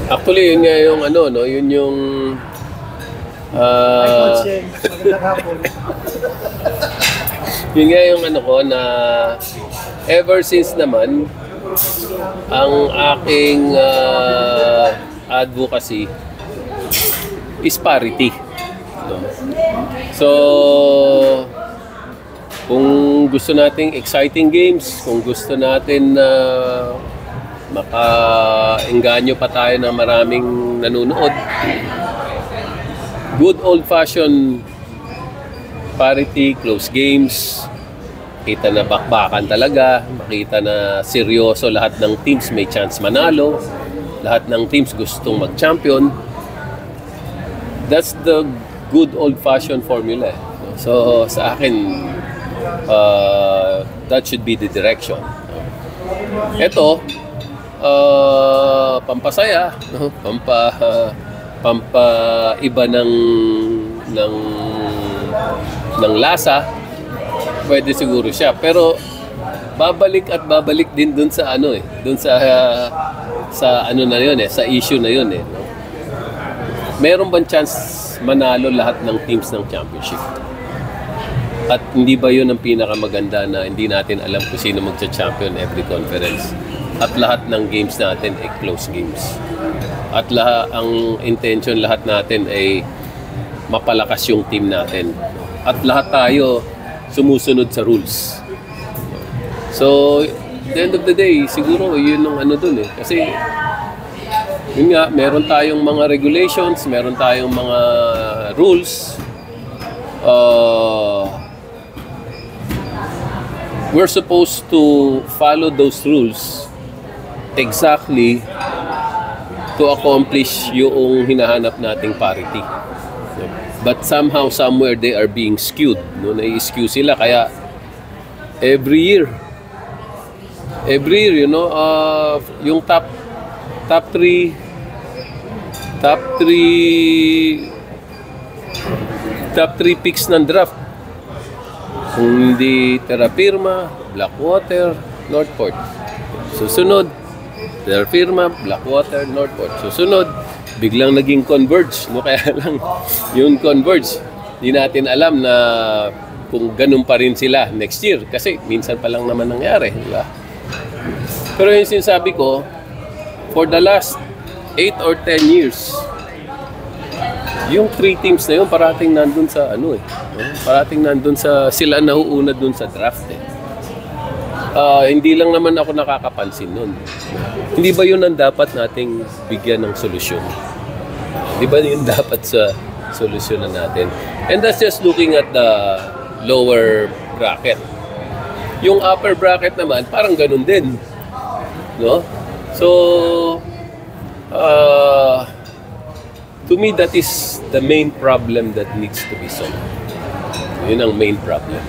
Actually, yun nga yung ano, no? Yun yung... Ay, Coach James. Magandang hapon. Yun nga yung ano ko na ever since naman, ang aking advocacy is parity. No? So, kung gusto nating exciting games, kung gusto natin na maka-engganyo pa tayo ng maraming nanonood, good old-fashioned parity, close games, makita na bakbakan talaga, makita na seryoso lahat ng teams may chance manalo, lahat ng teams gustong mag-champion. That's the good old-fashioned formula. So sa akin, that should be the direction. Ito, pampasaya, no? Pampaiba ng lasa, pwede siguro siya. Pero babalik at babalik din dun sa ano dun sa ano na yun sa issue na yun no? Meron bang chance manalo lahat ng teams ng championship? At hindi ba yun ang pinakamaganda na hindi natin alam kung sino magcha-champion every conference? At lahat ng games natin ay close games. At ang intention lahat natin ay mapalakas yung team natin. At lahat tayo sumusunod sa rules. So, at the end of the day, siguro yun ang ano dun Kasi, yun nga, meron tayong mga regulations, meron tayong mga rules. We're supposed to follow those rules exactly to accomplish yung hinahanap nating parity. But somehow, somewhere, they are being skewed. No? Nai-skew sila. Kaya, every year, yung top 3 picks ng draft. Kung hindi Terra Firma, Blackwater, Northport. Susunod, Terra Firma, Blackwater, Northport. Susunod, biglang naging Converge. No? Kaya lang, yung Converge, di natin alam na kung ganun pa rin sila next year. Kasi minsan pa lang naman nangyari. Diba? Pero yung sinasabi ko, for the last 8 or 10 years, yung 3 teams na yun, parating nandun sa parating nandun sa, sila nauuna dun sa draft Hindi lang naman ako nakakapansin nun. Hindi ba yun ang dapat nating bigyan ng solusyon? Hindi ba yun dapat sa solusyonan natin? And that's just looking at the lower bracket. Yung upper bracket naman, parang ganun din. No? So, to me, that is the main problem that needs to be solved. Yun ang main problem.